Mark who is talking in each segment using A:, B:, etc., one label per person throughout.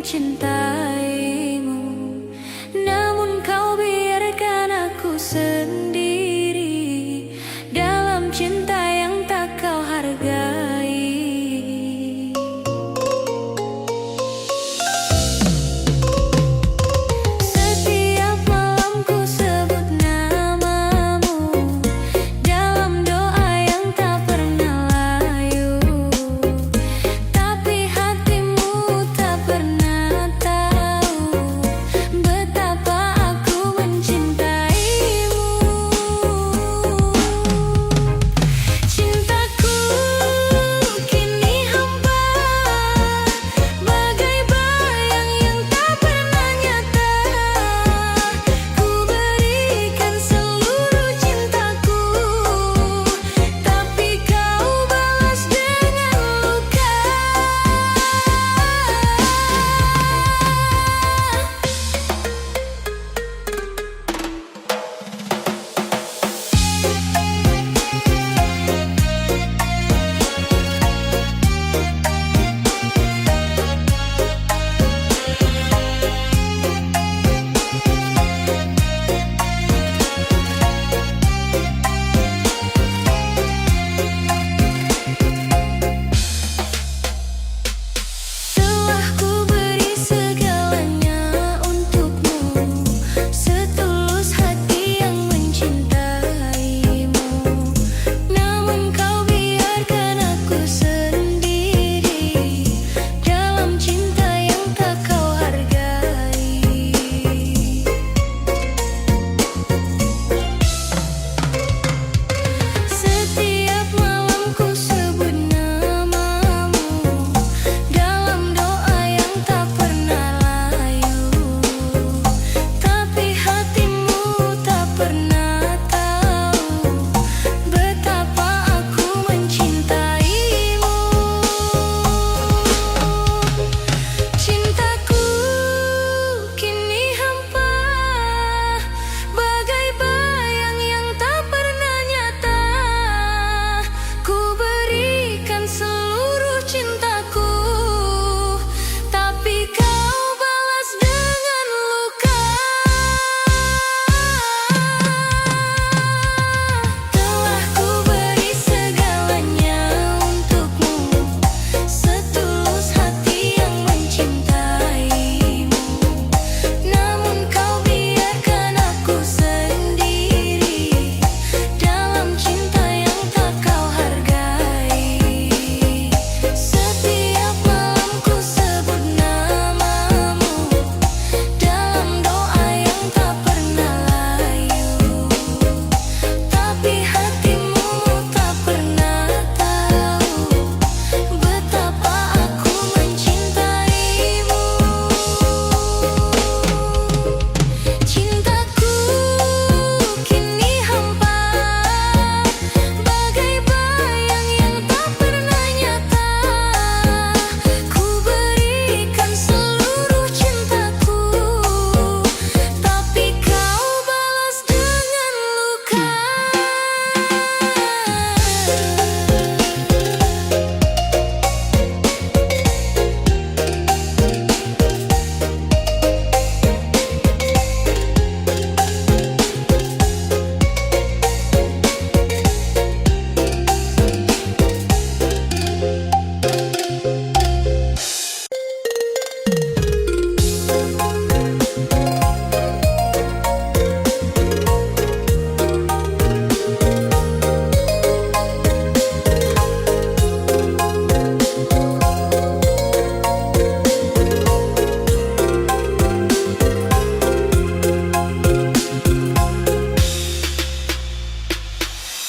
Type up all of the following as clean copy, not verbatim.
A: mencintaimu, namun kau biarkan aku sendiri dalam cinta yang tak kau hargai. Setiap malam ku sebut namamu dalam doa yang tak pernah layu, tapi hatimu tak pernah tahu betapa aku mencintaimu. Cintaku kini hampa, bagai bayang yang tak pernah nyata. Ku berikan seluruh cintaku, tapi kau balas dengan luka. Telah ku beri segalanya untukmu, setulus hati yang mencintaimu, namun kau biarkan aku sendiri dalam cinta yang tak kau hargai. Setiap malam ku sebut namamu dalam doa yang tak pernah layu, tapi hatimu tak pernah tahu betapa aku mencintaimu. Cintaku kini hampa, bagai bayang yang tak pernah nyata. Ku berikan seluruh cintaku, tapi kau balas dengan luka. Telah ku beri segalanya untukmu, setulus hati yang mencintaimu, namun kau biarkan aku sendiri dalam cinta yang tak kau hargai. Setiap malam ku sebut namamu dalam doa yang tak pernah layu, tapi hatimu tak pernah tahu betapa aku mencintaimu. Cintaku kini hampa, bagai bayang yang tak pernah nyata. Ku berikan seluruh cintaku, tapi kau balas dengan luka.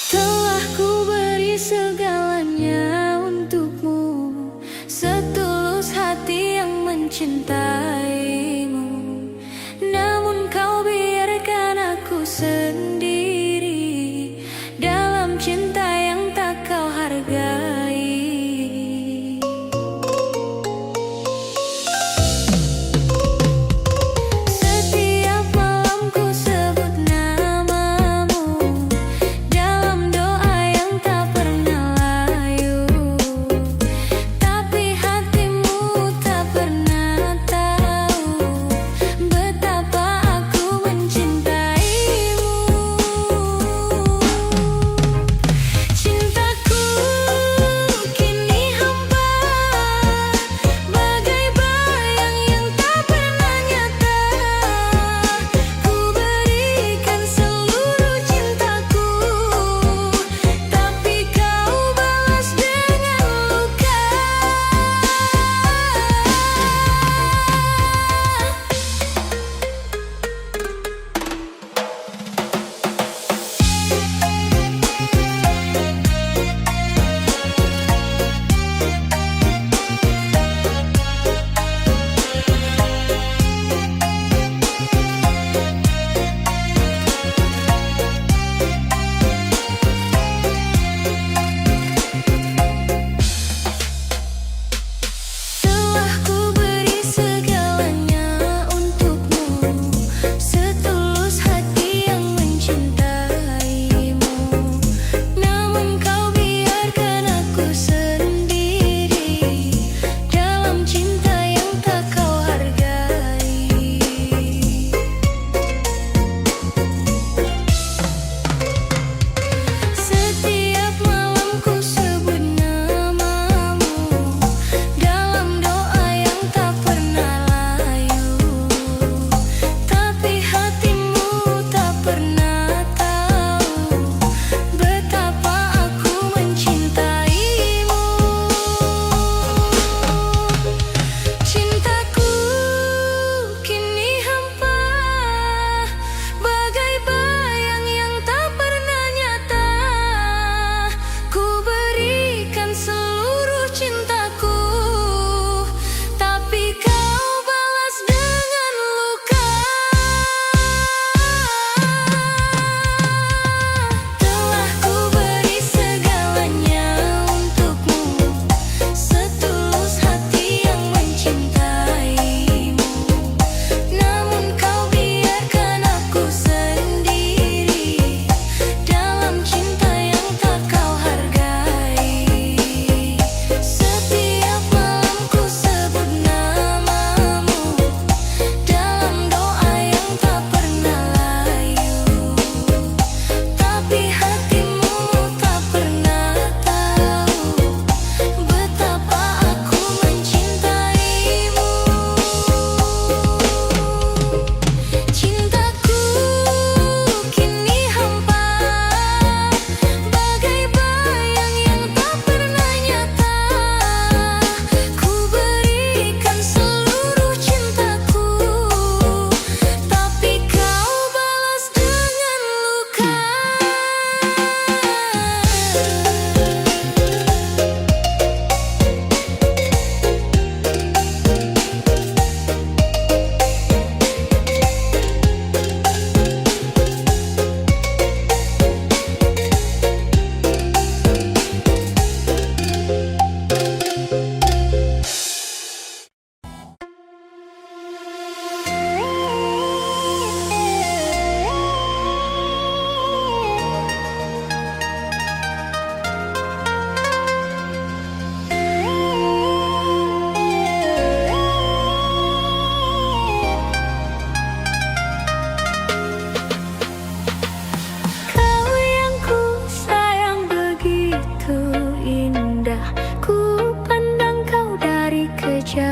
A: Telah ku beri segalanya untukmu, setulus hati yang mencintaimu, namun kau biarkan aku sendiri dalam cinta yang tak kau hargai. Setiap malam ku sebut namamu dalam doa yang tak pernah layu, tapi hatimu tak pernah tahu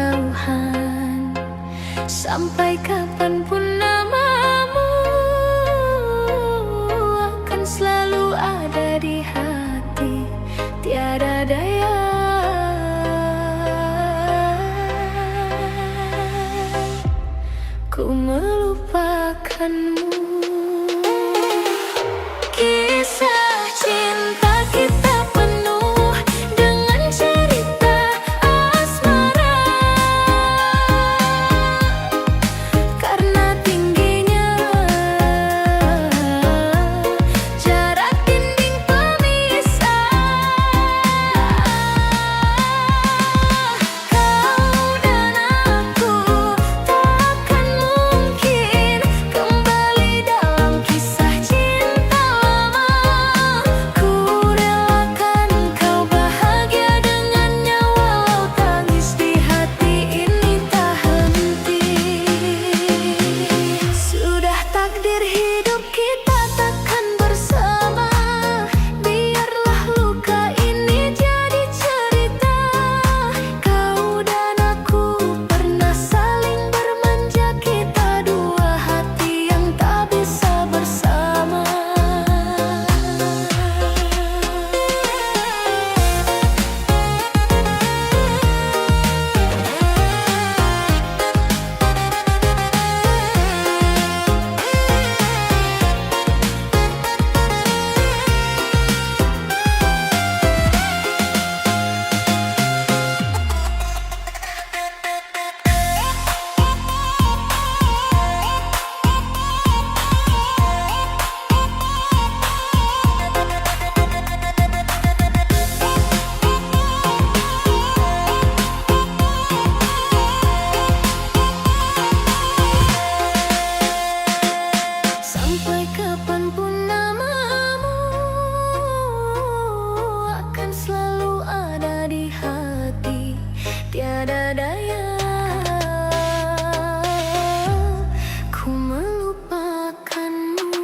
A: kejauhan. Sampai kapanpun namamu akan selalu ada di hati, tiada daya ku melupakanmu. Kisah cinta kita penuh dengan cerita asmara. Karena tingginya jarak dinding pemisah, kau dan aku takkan mungkin kembali dalam kisah cinta lama. Ku relakan kau bahagia dengannya, walau tangis di hati ini tak henti. Sudah takdir hidup kita takkan bersama, biarlah luka ini jadi cerita. Kau dan aku pernah saling bermanja, kita dua hati yang tak bisa bersama. Sampai kapanpun namamu akan selalu ada di hati, tiada daya ku melupakanmu.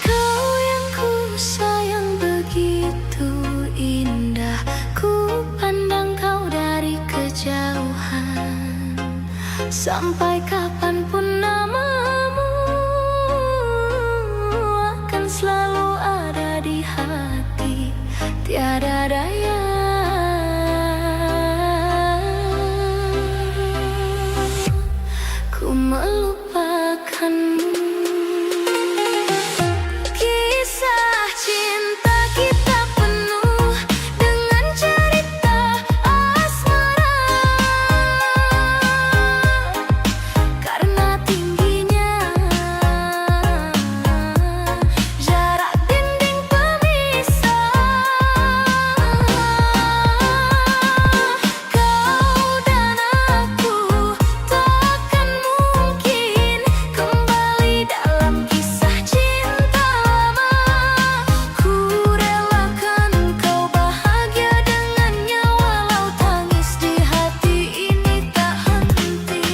A: Kau yang ku sayang begitu indah, ku pandang kau dari kejauhan. Sampai kapanpun namamu akan selalu ada di hati, tiada daya ku melupakanmu. Kisah cinta kita penuh dengan cerita asmara. Karena tingginya jarak dinding pemisah, kau dan aku takkan mungkin kembali dalam kisah cinta lama. Ku relakan kau bahagia dengannya, walau tangis di hati ini tak henti.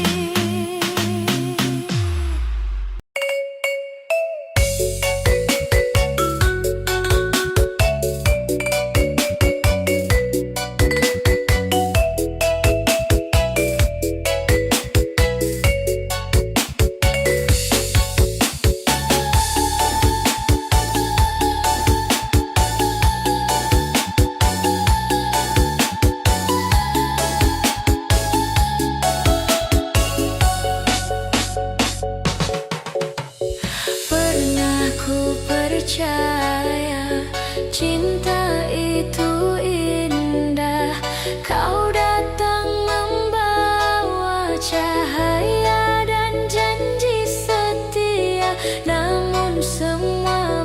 A: Pernah ku percaya cinta itu indah, kau datang membawa cahaya dan janji setia. Namun semua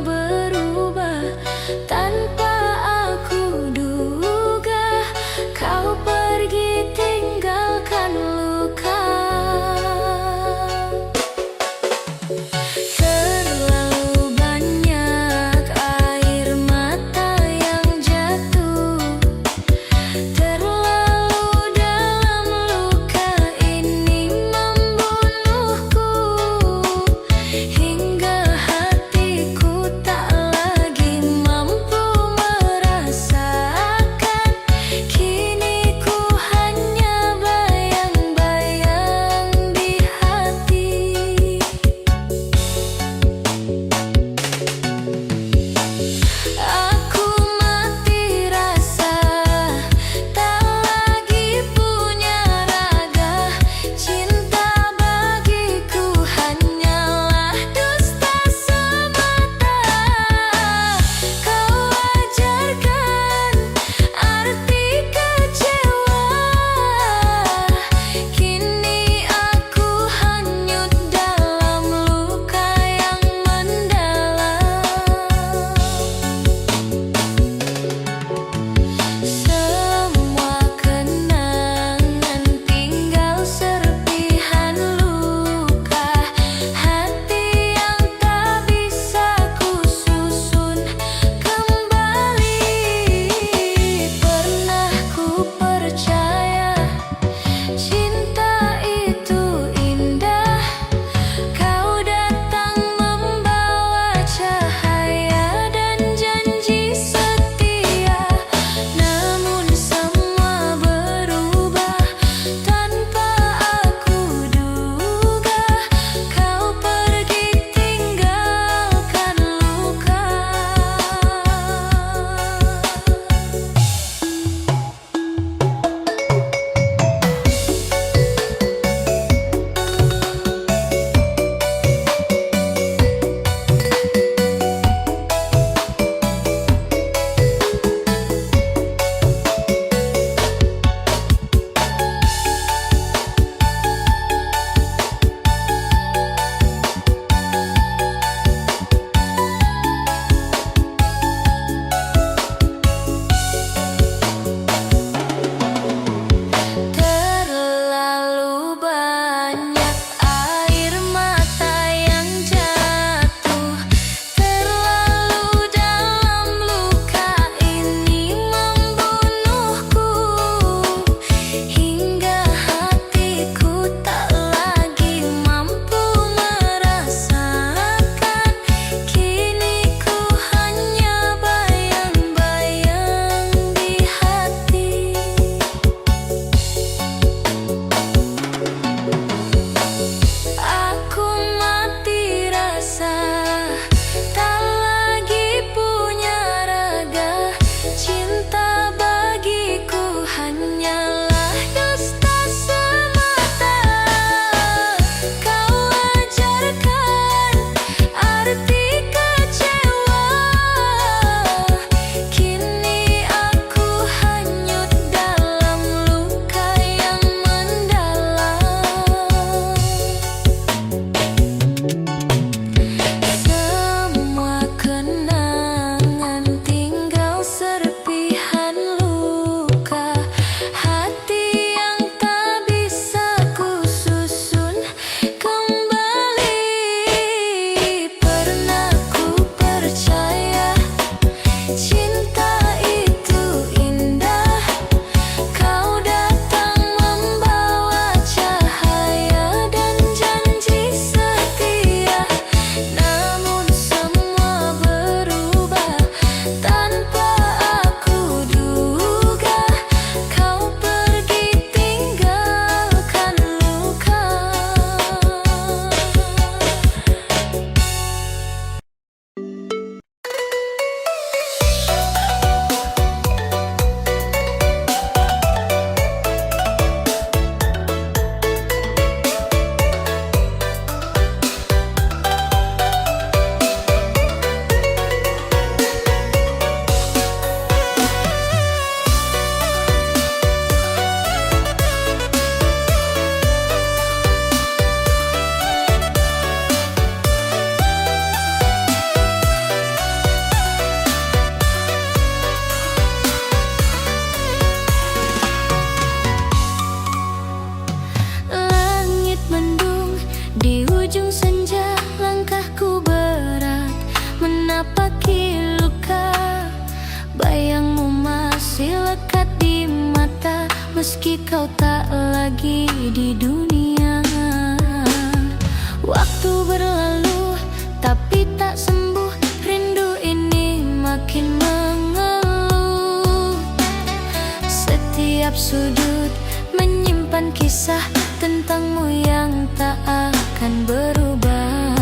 A: Cinta itu indah, kau datang membawa cahaya dan janji setia. Namun semua berubah tanpa aku duga. Kau pergi tinggalkan luka. Langit mendung di ujung senja, langkahku berat menapaki luka. Bayangmu masih lekat di mata, meski kau tak lagi di dunia. Waktu berlalu tapi tak sembuh, rindu ini makin mengeluh. Setiap sudut menyimpan kisah tentangmu yang tak akan berubah.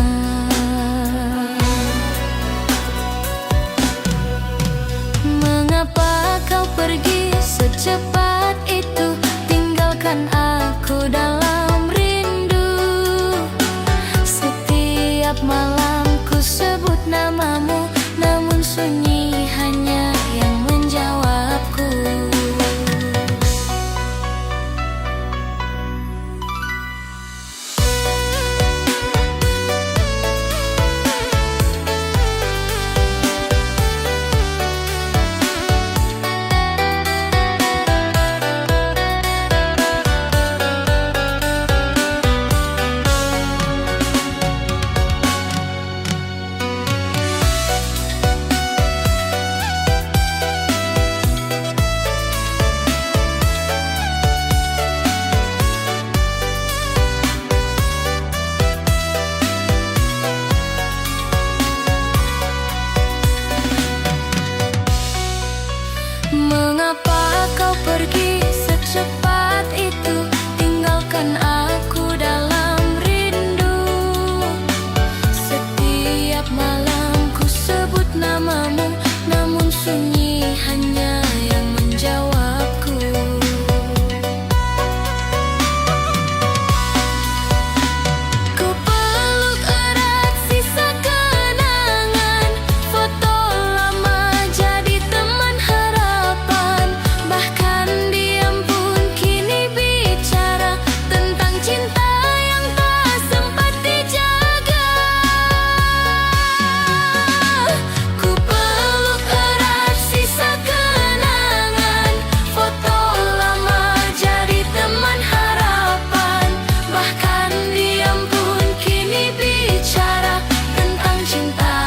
A: Mengapa kau pergi secepat itu, tinggalkan aku dalam rindu. Setiap malam ku sebut namamu, namun sunyi hanya yang menjawabku. Mengapa kau pergi secepat itu, tinggalkan aku dalam rindu. Setiap malam ku sebut namamu, namun sunyi hanya yang menjawabku. Ku peluk erat sisa kenangan, foto lama jadi teman harapan. Bahkan diam pun kini bicara tentang cinta yang tak sempat dijaga. Ku peluk erat sisa kenangan, foto lama jadi teman harapan. Bahkan diam pun kini bicara tentang cinta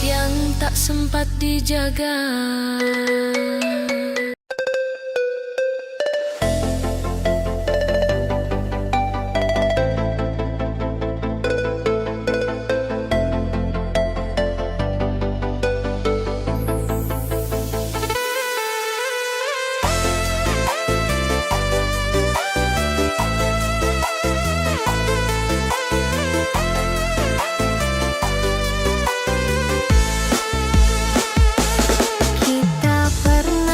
A: yang tak sempat dijaga. Kita pernah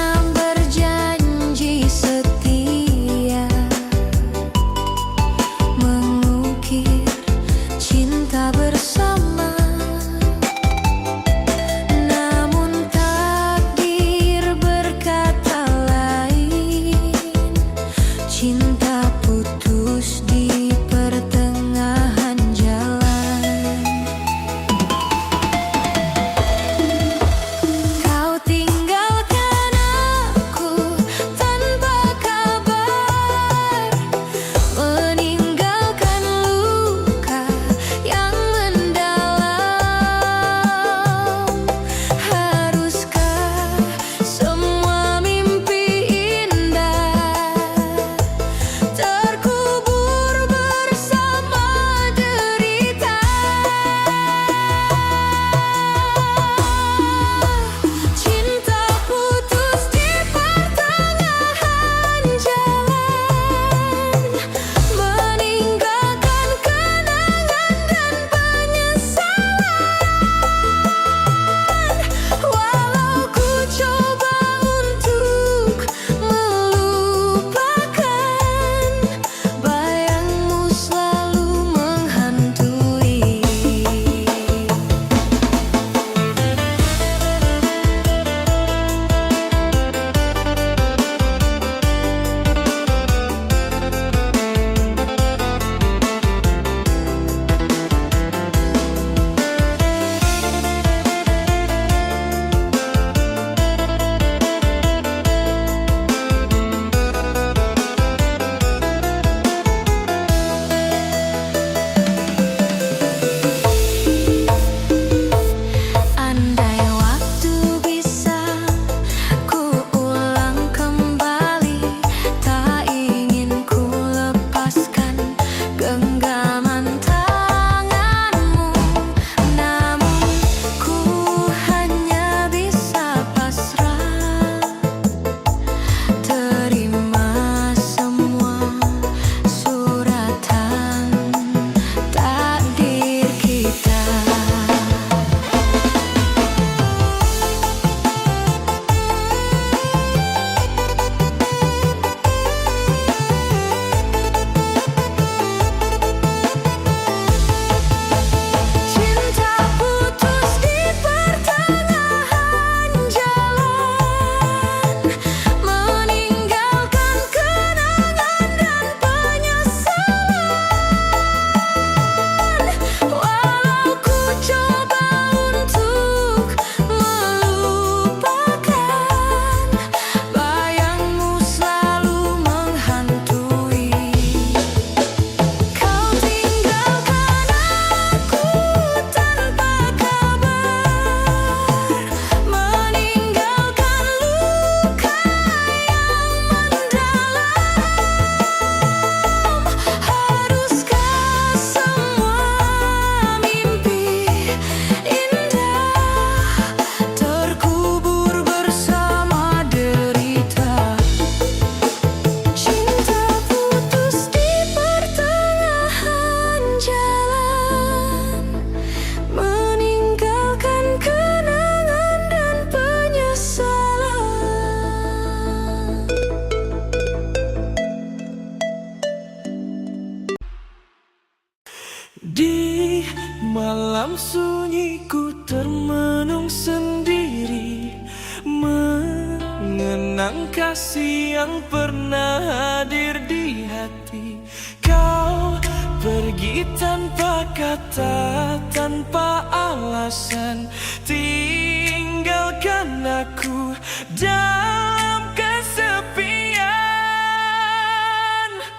B: mengenang kasih yang pernah hadir di hati. Kau pergi tanpa kata, tanpa alasan, tinggalkan aku dalam kesepian.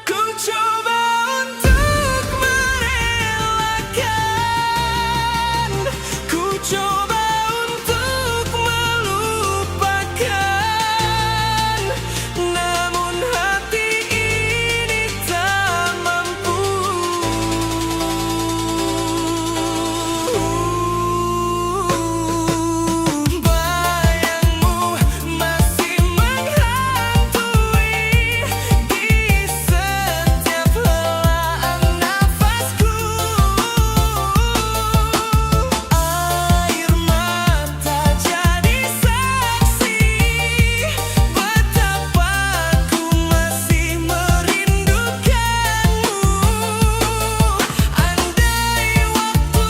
B: Ku coba untuk merelakan, ku coba untuk melupakan, namun hati ini tak mampu. Bayangmu masih menghantui di setiap helaan nafasku. Air mata jadi saksi betapa ku masih merindukanmu. Andai waktu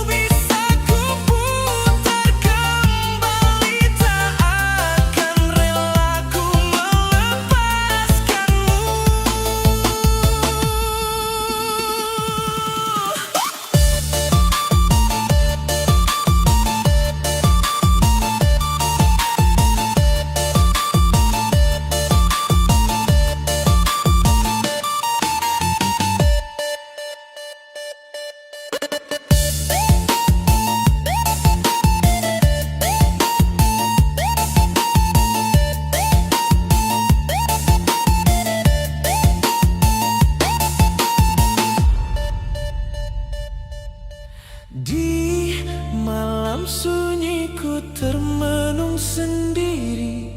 B: bisa ku putar kembali, tak akan rela ku melepaskanmu. Di malam sunyi ku termenung sendiri,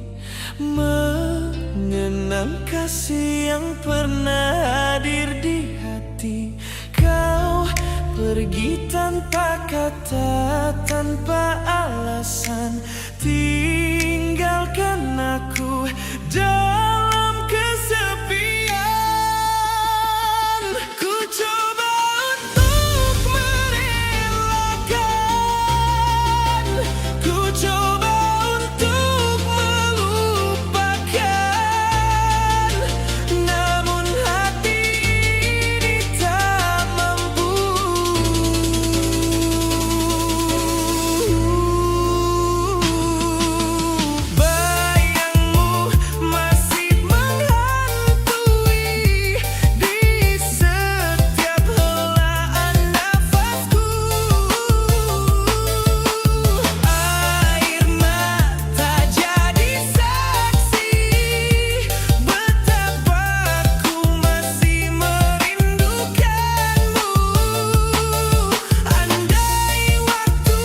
B: mengenang kasih yang pernah hadir di hati. Kau pergi tanpa kata, tanpa alasan, tinggalkan aku dalam kesepian. Ku coba untuk merelakan, ku coba untuk melupakan, namun hati ini tak mampu. Bayangmu masih menghantui di setiap helaan nafasku. Air mata jadi saksi betapa ku masih merindukanmu. Andai waktu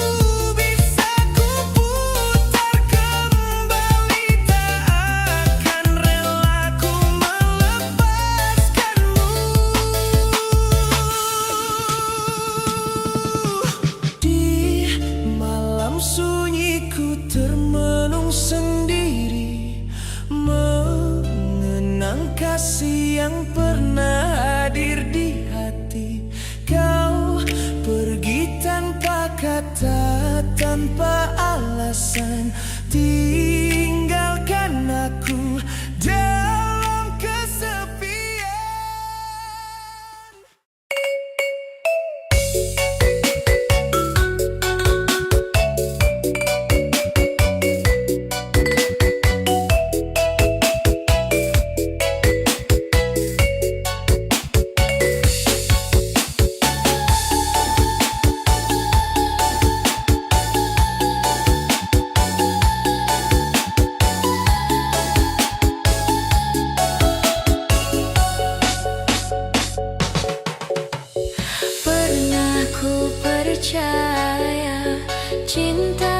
B: bisa ku putar kembali, tak akan rela ku melepaskanmu. Di malam sunyi ku termenung sendiri, mengenang kasih yang pernah hadir di hati. Kau pergi tanpa kata, tanpa alasan, tinggalkan aku dalam kesepian.
A: Pernah ku percaya cinta